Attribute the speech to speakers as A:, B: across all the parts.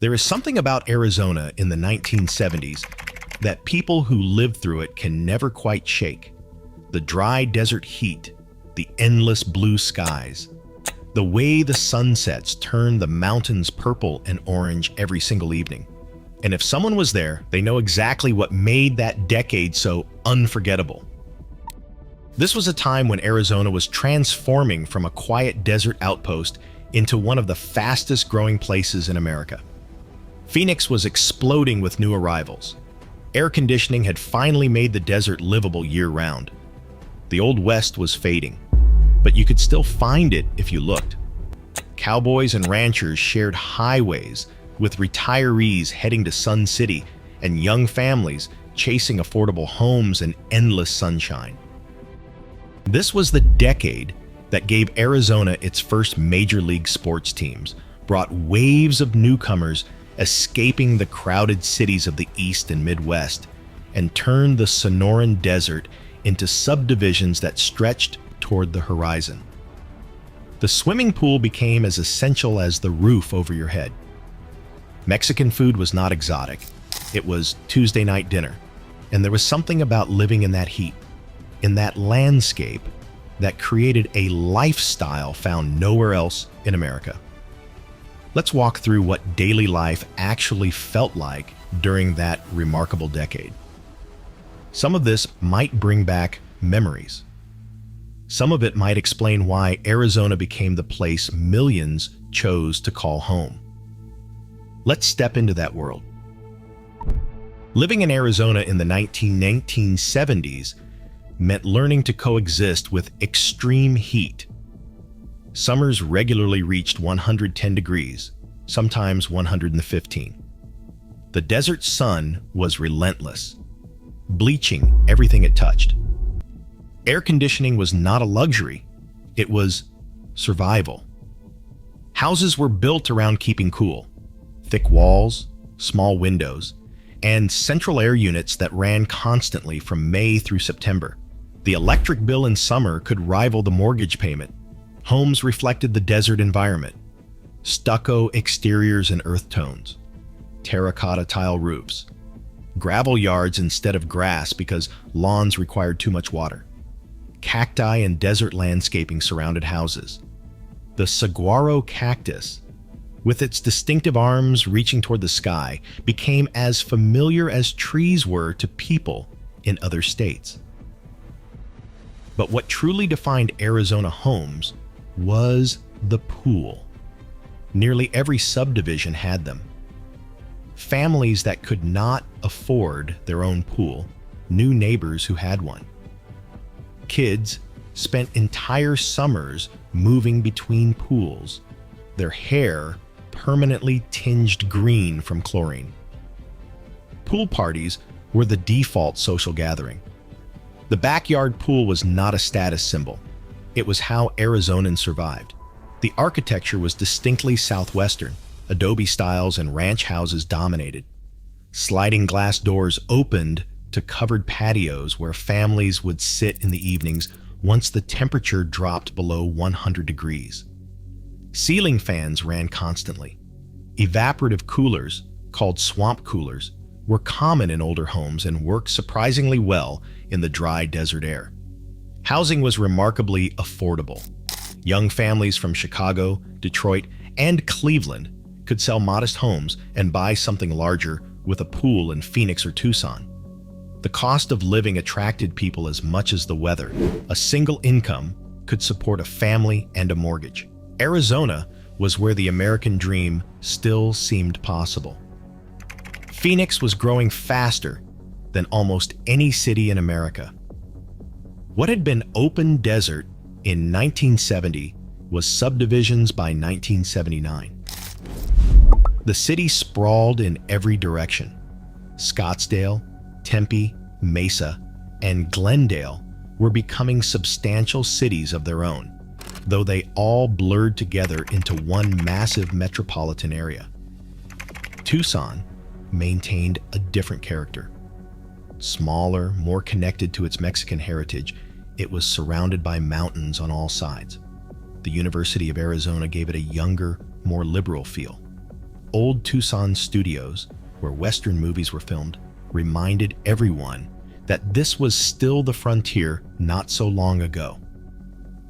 A: There is something about Arizona in the 1970s that people who lived through it can never quite shake. The dry desert heat, the endless blue skies, the way the sunsets turn the mountains purple and orange every single evening. And if someone was there, they know exactly what made that decade so unforgettable. This was a time when Arizona was transforming from a quiet desert outpost into one of the fastest growing places in America. Phoenix was exploding with new arrivals. Air conditioning had finally made the desert livable year-round. The Old West was fading, but you could still find it if you looked. Cowboys and ranchers shared highways with retirees heading to Sun City and young families chasing affordable homes and endless sunshine. This was the decade that gave Arizona its first major league sports teams, brought waves of newcomers escaping the crowded cities of the East and Midwest, and turned the Sonoran Desert into subdivisions that stretched toward the horizon. The swimming pool became as essential as the roof over your head. Mexican food was not exotic. It was Tuesday night dinner, and there was something about living in that heat, in that landscape, that created a lifestyle found nowhere else in America. Let's walk through what daily life actually felt like during that remarkable decade. Some of this might bring back memories. Some of it might explain why Arizona became the place millions chose to call home. Let's step into that world. Living in Arizona in the 1970s meant learning to coexist with extreme heat. Summers regularly reached 110 degrees, sometimes 115. The desert sun was relentless, bleaching everything it touched. Air conditioning was not a luxury, it was survival. Houses were built around keeping cool, thick walls, small windows, and central air units that ran constantly from May through September. The electric bill in summer could rival the mortgage payment. Homes reflected the desert environment. Stucco exteriors and earth tones. Terracotta tile roofs. Gravel yards instead of grass because lawns required too much water. Cacti and desert landscaping surrounded houses. The saguaro cactus, with its distinctive arms reaching toward the sky, became as familiar as trees were to people in other states. But what truly defined Arizona homes was the pool. Nearly every subdivision had them. Families that could not afford their own pool knew neighbors who had one. Kids spent entire summers moving between pools, their hair permanently tinged green from chlorine. Pool parties were the default social gathering. The backyard pool was not a status symbol. It was how Arizonans survived. The architecture was distinctly Southwestern. Adobe styles and ranch houses dominated. Sliding glass doors opened to covered patios where families would sit in the evenings once the temperature dropped below 100 degrees. Ceiling fans ran constantly. Evaporative coolers, called swamp coolers, were common in older homes and worked surprisingly well in the dry desert air. Housing was remarkably affordable. Young families from Chicago, Detroit, and Cleveland could sell modest homes and buy something larger with a pool in Phoenix or Tucson. The cost of living attracted people as much as the weather. A single income could support a family and a mortgage. Arizona was where the American dream still seemed possible. Phoenix was growing faster than almost any city in America. What had been open desert in 1970 was subdivisions by 1979. The city sprawled in every direction. Scottsdale, Tempe, Mesa, and Glendale were becoming substantial cities of their own, though they all blurred together into one massive metropolitan area. Tucson maintained a different character. Smaller, more connected to its Mexican heritage, it was surrounded by mountains on all sides. The University of Arizona gave it a younger, more liberal feel. old Tucson studios, where Western movies were filmed, reminded everyone that this was still the frontier not so long ago.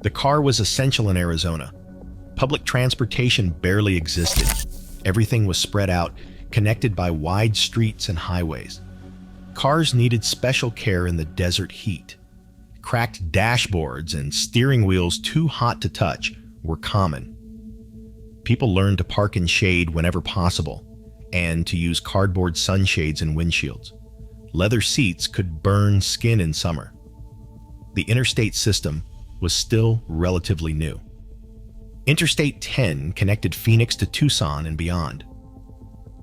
A: The car was essential in Arizona. Public transportation barely existed. Everything was spread out, connected by wide streets and highways. Cars needed special care in the desert heat. Cracked dashboards and steering wheels too hot to touch were common. People learned to park in shade whenever possible and to use cardboard sunshades and windshields. Leather seats could burn skin in summer. The interstate system was still relatively new. Interstate 10 connected Phoenix to Tucson and beyond.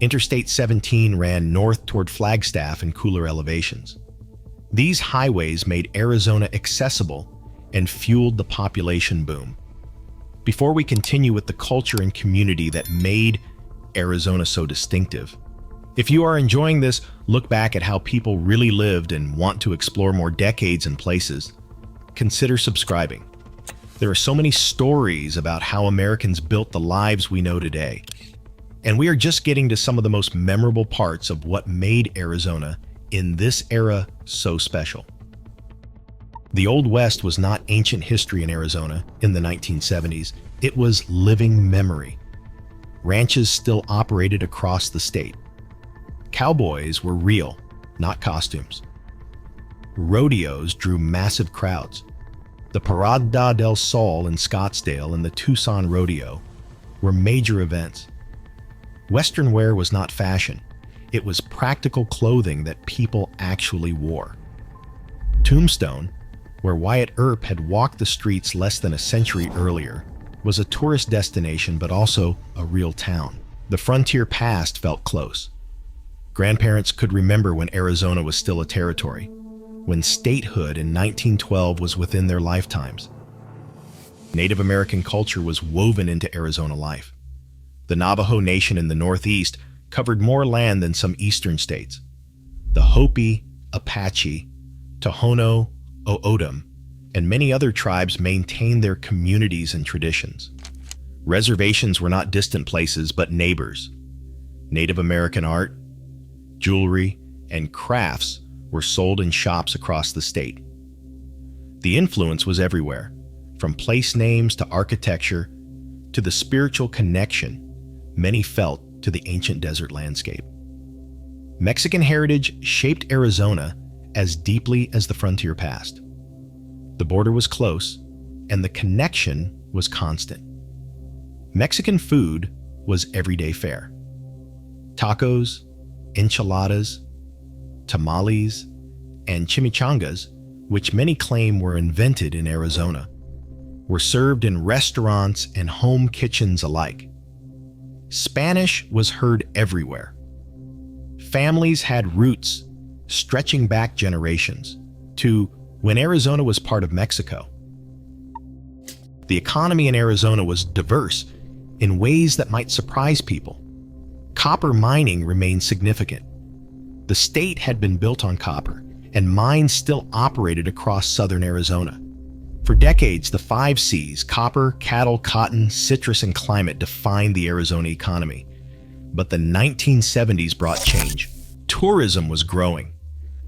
A: Interstate 17 ran north toward Flagstaff and cooler elevations. These highways made Arizona accessible and fueled the population boom. Before we continue with the culture and community that made Arizona so distinctive, if you are enjoying this, look back at how people really lived and want to explore more decades and places, consider subscribing. There are so many stories about how Americans built the lives we know today. And we are just getting to some of the most memorable parts of what made Arizona in this era so special. The Old West was not ancient history in Arizona in the 1970s. It was living memory. Ranches still operated across the state. Cowboys were real, not costumes. Rodeos drew massive crowds. The Parada del Sol in Scottsdale and the Tucson Rodeo were major events. Western wear was not fashion. It was practical clothing that people actually wore. Tombstone, where Wyatt Earp had walked the streets less than a century earlier, was a tourist destination but also a real town. The frontier past felt close. Grandparents could remember when Arizona was still a territory, when statehood in 1912 was within their lifetimes. Native American culture was woven into Arizona life. The Navajo Nation in the Northeast covered more land than some eastern states. The Hopi, Apache, Tohono, O'odham, and many other tribes maintained their communities and traditions. Reservations were not distant places, but neighbors. Native American art, jewelry, and crafts were sold in shops across the state. The influence was everywhere, from place names to architecture to the spiritual connection many felt to the ancient desert landscape. Mexican heritage shaped Arizona as deeply as the frontier past. The border was close, and the connection was constant. Mexican food was everyday fare. Tacos, enchiladas, tamales, and chimichangas, which many claim were invented in Arizona, were served in restaurants and home kitchens alike. Spanish was heard everywhere. Families had roots stretching back generations to when Arizona was part of Mexico. The economy in Arizona was diverse in ways that might surprise people. Copper mining remained significant. The state had been built on copper, and mines still operated across southern Arizona. For decades, the 5 C's, copper, cattle, cotton, citrus, and climate, defined the Arizona economy. But the 1970s brought change. Tourism was growing.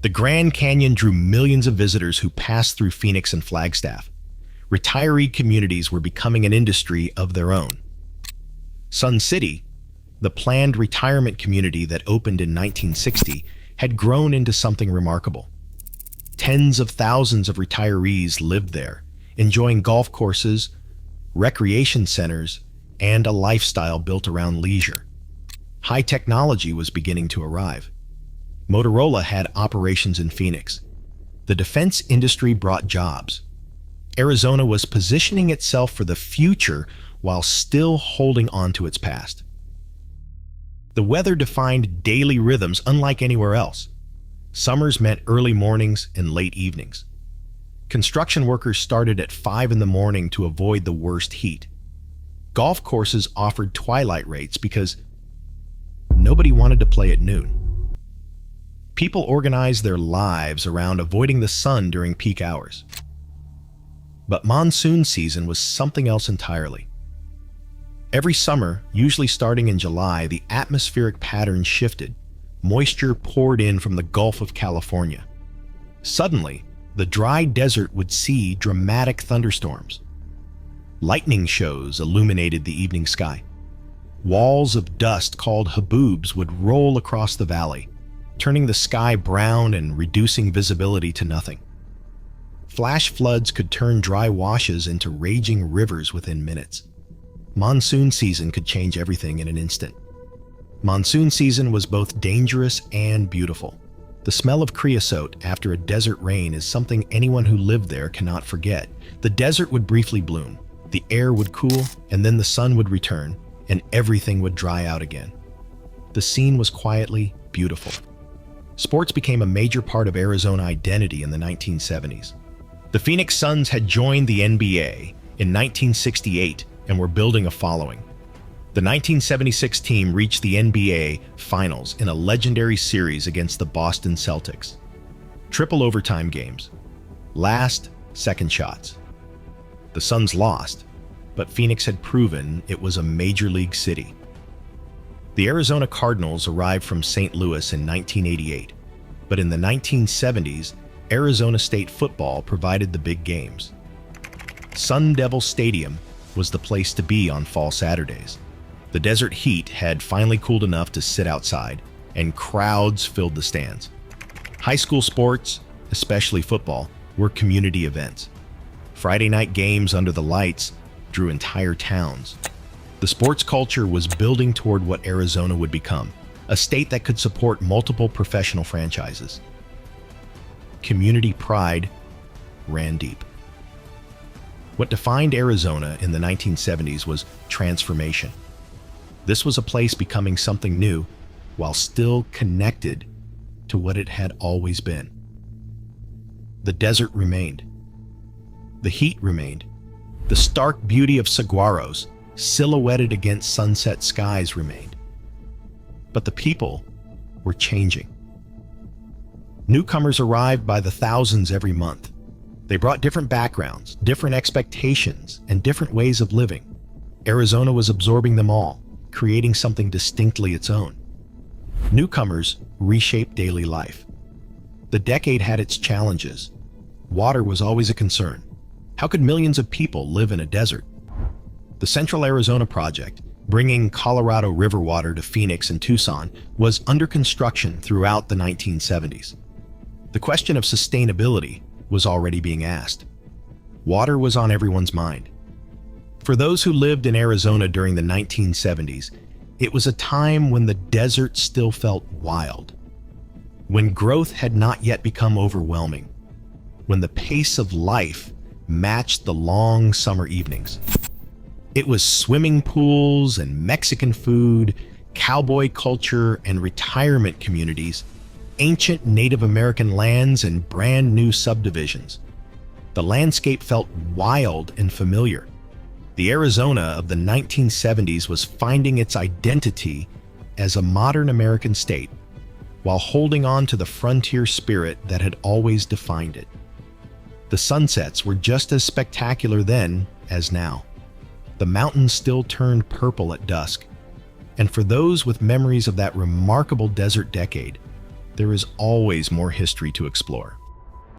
A: The Grand Canyon drew millions of visitors who passed through Phoenix and Flagstaff. Retiree communities were becoming an industry of their own. Sun City, the planned retirement community that opened in 1960, had grown into something remarkable. Tens of thousands of retirees lived there, enjoying golf courses, recreation centers, and a lifestyle built around leisure. High technology was beginning to arrive. Motorola had operations in Phoenix. The defense industry brought jobs. Arizona was positioning itself for the future while still holding on to its past. The weather defined daily rhythms unlike anywhere else. Summers meant early mornings and late evenings. Construction workers started at 5 in the morning to avoid the worst heat. Golf courses offered twilight rates because nobody wanted to play at noon. People organized their lives around avoiding the sun during peak hours. But monsoon season was something else entirely. Every summer, usually starting in July, the atmospheric pattern shifted. Moisture poured in from the Gulf of California. Suddenly, the dry desert would see dramatic thunderstorms. Lightning shows illuminated the evening sky. Walls of dust called haboobs would roll across the valley, turning the sky brown and reducing visibility to nothing. Flash floods could turn dry washes into raging rivers within minutes. Monsoon season could change everything in an instant. Monsoon season was both dangerous and beautiful. The smell of creosote after a desert rain is something anyone who lived there cannot forget. The desert would briefly bloom, the air would cool, and then the sun would return, and everything would dry out again. The scene was quietly beautiful. Sports became a major part of Arizona identity in the 1970s. The Phoenix Suns had joined the NBA in 1968 and were building a following. The 1976 team reached the NBA Finals in a legendary series against the Boston Celtics. Triple overtime games. Last second shots. The Suns lost, but Phoenix had proven it was a major league city. The Arizona Cardinals arrived from St. Louis in 1988, but in the 1970s, Arizona State football provided the big games. Sun Devil Stadium was the place to be on fall Saturdays. The desert heat had finally cooled enough to sit outside, and crowds filled the stands. High school sports, especially football, were community events. Friday night games under the lights drew entire towns. The sports culture was building toward what Arizona would become, a state that could support multiple professional franchises. Community pride ran deep. What defined Arizona in the 1970s was transformation. This was a place becoming something new while still connected to what it had always been. The desert remained. The heat remained. The stark beauty of saguaros, silhouetted against sunset skies, remained. But the people were changing. Newcomers arrived by the thousands every month. They brought different backgrounds, different expectations, and different ways of living. Arizona was absorbing them all, creating something distinctly its own. Newcomers reshaped daily life. The decade had its challenges. Water was always a concern. How could millions of people live in a desert? The Central Arizona Project, bringing Colorado River water to Phoenix and Tucson, was under construction throughout the 1970s. The question of sustainability was already being asked. Water was on everyone's mind. For those who lived in Arizona during the 1970s, it was a time when the desert still felt wild, when growth had not yet become overwhelming, when the pace of life matched the long summer evenings. It was swimming pools and Mexican food, cowboy culture and retirement communities, ancient Native American lands and brand new subdivisions. The landscape felt wild and familiar. The Arizona of the 1970s was finding its identity as a modern American state, while holding on to the frontier spirit that had always defined it. The sunsets were just as spectacular then as now. The mountains still turned purple at dusk, and for those with memories of that remarkable desert decade, there is always more history to explore.